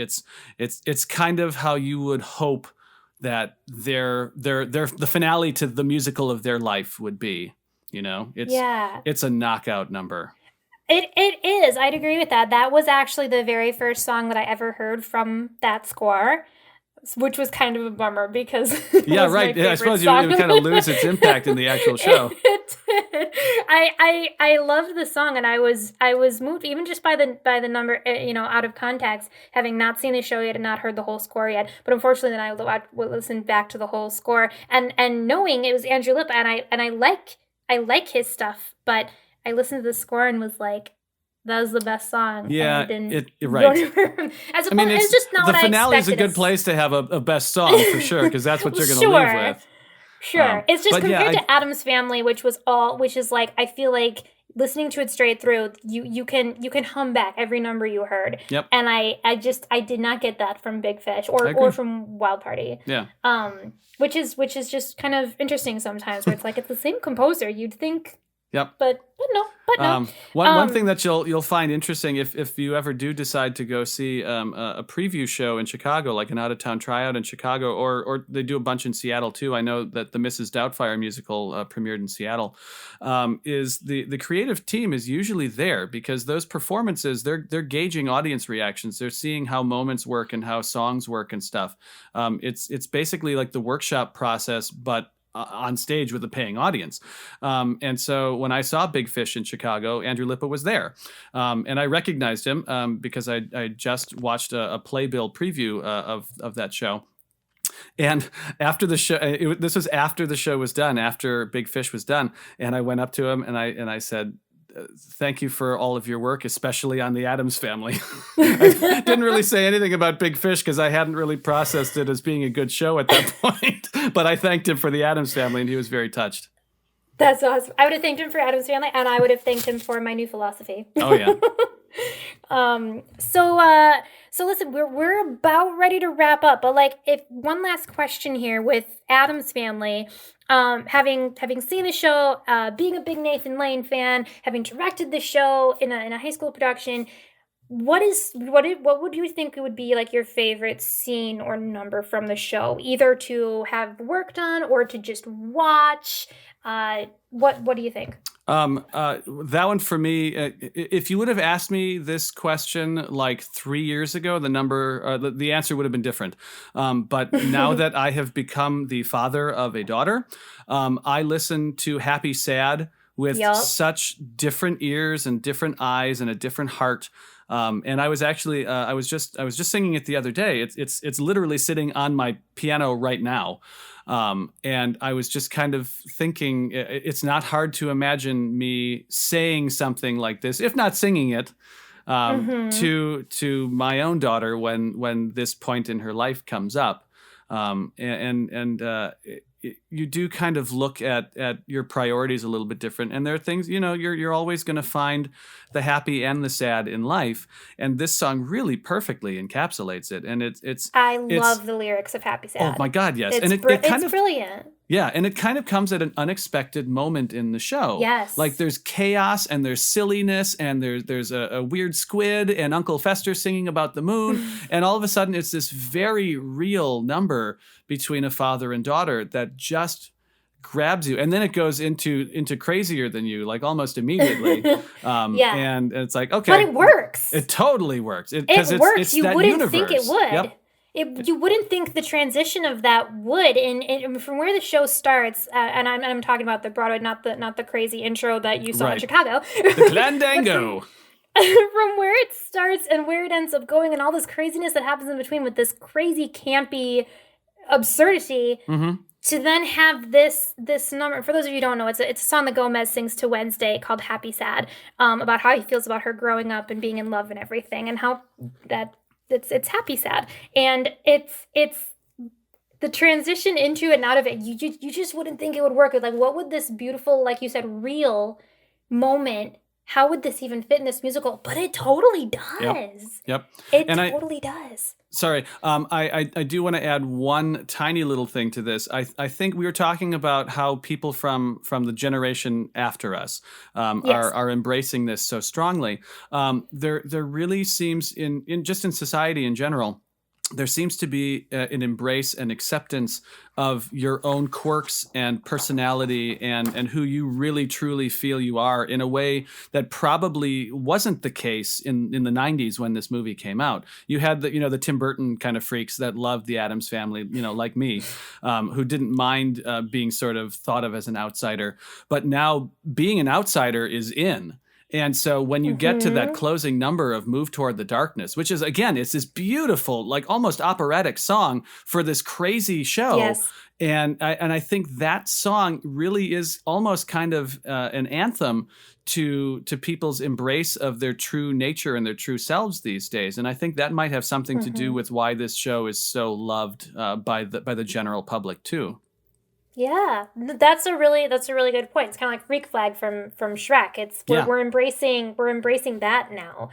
it's kind of how you would hope that the finale to the musical of their life would be. It's a knockout number. It is. I'd agree with that. That was actually the very first song that I ever heard from that score, which was kind of a bummer because yeah, right. Yeah, I suppose you would kind of lose its impact in the actual show. It did. I loved the song, and I was moved even just by the number, out of context, having not seen the show yet and not heard the whole score yet. But unfortunately, then I listened back to the whole score and knowing it was Andrew Lippa, and I like his stuff, but I listened to the score and was like, that was the best song. Yeah, right. It's just not what I expected. The finale is a good place to have a best song for sure, because that's what you're going to leave with. Sure. It's just compared to Addams Family, which is like, I feel like listening to it straight through, you can hum back every number you heard. Yep. And I did not get that from Big Fish or from Wild Party. Yeah. Which is just kind of interesting sometimes, where it's like it's the same composer. You'd think. Yep. But no. One thing that you'll find interesting, if you ever do decide to go see a preview show in Chicago, like an out-of-town tryout in Chicago, or they do a bunch in Seattle too. I know that the Mrs. Doubtfire musical premiered in Seattle. Is the creative team is usually there, because those performances, they're gauging audience reactions. They're seeing how moments work and how songs work and stuff. It's basically like the workshop process, but on stage with a paying audience. And so when I saw Big Fish in Chicago, Andrew Lippa was there. And I recognized him because I just watched a Playbill preview of that show. And after the show, this was after the show was done, after Big Fish was done. And I went up to him and I said, thank you for all of your work, especially on the Addams Family. I didn't really say anything about Big Fish because I hadn't really processed it as being a good show at that point. But I thanked him for the Addams Family, and he was very touched. That's awesome. I would have thanked him for Addams Family, and I would have thanked him for my new philosophy. Oh, yeah. So listen, we're about ready to wrap up, but like, if one last question here with Addams Family, having seen the show, being a big Nathan Lane fan, having directed the show in a high school production, what would you think would be like your favorite scene or number from the show, either to have worked on or to just watch? What do you think? That one for me, if you would have asked me this question like 3 years ago, the answer would have been different. But now that I have become the father of a daughter, I listen to Happy Sad with such different ears and different eyes and a different heart. And I was actually, I was just singing it the other day. It's literally sitting on my piano right now. And I was just kind of thinking, it's not hard to imagine me saying something like this, if not singing it, to my own daughter when this point in her life comes up. You do kind of look at your priorities a little bit different. And there are things, you're always going to find the happy and the sad in life. And this song really perfectly encapsulates it. And I love the lyrics of Happy Sad. Oh my God, yes. It's it's brilliant. Yeah, and it kind of comes at an unexpected moment in the show. Yes. Like there's chaos and there's silliness and there's a weird squid and Uncle Fester singing about the moon. And all of a sudden it's this very real number between a father and daughter that just grabs you. And then it goes into crazier than you, like almost immediately. And it's like, okay. But it works. It totally works. It works. It's You that wouldn't universe. think it would. Yep. You wouldn't think the transition of that would, and from where the show starts, and I'm talking about the Broadway, not the crazy intro that you saw in Chicago. The Clandango. From where it starts and where it ends up going, and all this craziness that happens in between with this crazy campy absurdity, to then have this number. For those of you who don't know, it's a song that Gomez sings to Wednesday called Happy Sad, about how he feels about her growing up and being in love and everything, and how that. It's Happy Sad, and it's the transition into it and out of it. You just wouldn't think it would work. Like, what would this beautiful, like you said, real moment? How would this even fit in this musical? But it totally does. Yep. It totally does. Sorry, I do want to add one tiny little thing to this. I think we were talking about how people from the generation after us are embracing this so strongly. There really seems in society in general, there seems to be an embrace and acceptance of your own quirks and personality and who you really truly feel you are in a way that probably wasn't the case in the 90s when this movie came out. You had the Tim Burton kind of freaks that loved the Addams Family, like me, who didn't mind being sort of thought of as an outsider. But now being an outsider is in. And so when you get to that closing number of Move Toward the Darkness, which is, again, it's this beautiful, like almost operatic song for this crazy show. Yes. And I think that song really is almost kind of an anthem to people's embrace of their true nature and their true selves these days. And I think that might have something to do with why this show is so loved by the general public too. Yeah, that's a really good point. It's kind of like Freak Flag from Shrek. We're embracing that now,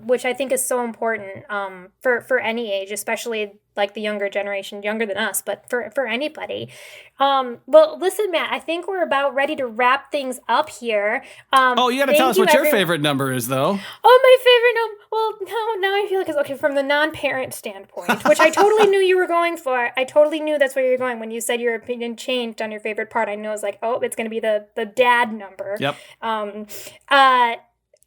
which I think is so important for any age, especially like the younger generation, younger than us, but for anybody. Well, listen, Matt, I think we're about ready to wrap things up here. You got to tell us what your favorite number is, though. Oh, my favorite number. Well, now I feel like it's from the non-parent standpoint, which I totally knew you were going for. I totally knew that's where you were going when you said your opinion changed on your favorite part. I know it's like, it's going to be the dad number. Yep.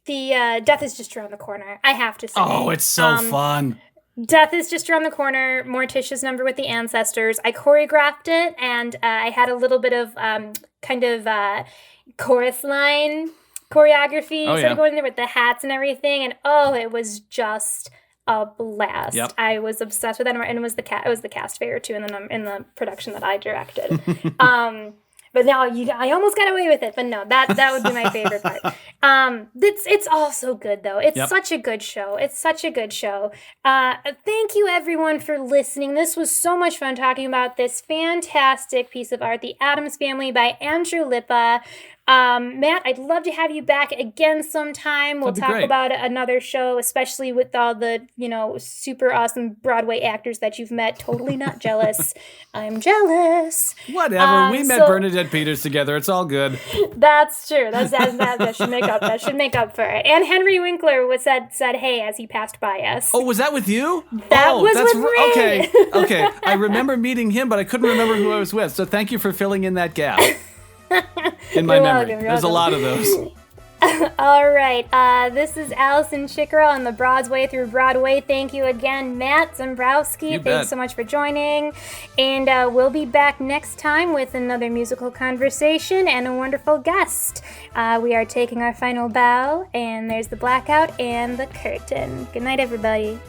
The Death is Just Around the Corner. I have to say. Oh, it's so fun. Death is Just Around the Corner, Morticia's number with the ancestors. I choreographed it, and I had a little bit of chorus line choreography sort of going there with the hats and everything, and it was just a blast. Yep. I was obsessed with that, and it was the cast favorite too in the production that I directed. But now I almost got away with it. But no, that would be my favorite part. It's all so good though. It's such a good show. Thank you everyone for listening. This was so much fun talking about this fantastic piece of art, The Addams Family by Andrew Lippa. Matt, I'd love to have you back again sometime. We'll That'd be talk great. about another show, especially with all the, super awesome Broadway actors that you've met. Totally not jealous. I'm jealous. Whatever. We met Bernadette Peters together. It's all good. That's true. That should make up. That should make up for it. And Henry Winkler said hey as he passed by us. Oh, was that with you? That was with me. Okay. I remember meeting him, but I couldn't remember who I was with. So thank you for filling in that gap in my You're memory. welcome, There's a lot of those. All right. This is Allison Chicorel on the Broadway through Broadway. Thank you again, Matt Zembrowski. You bet. Thanks so much for joining. And we'll be back next time with another musical conversation and a wonderful guest. We are taking our final bow, and there's the blackout and the curtain. Good night, everybody.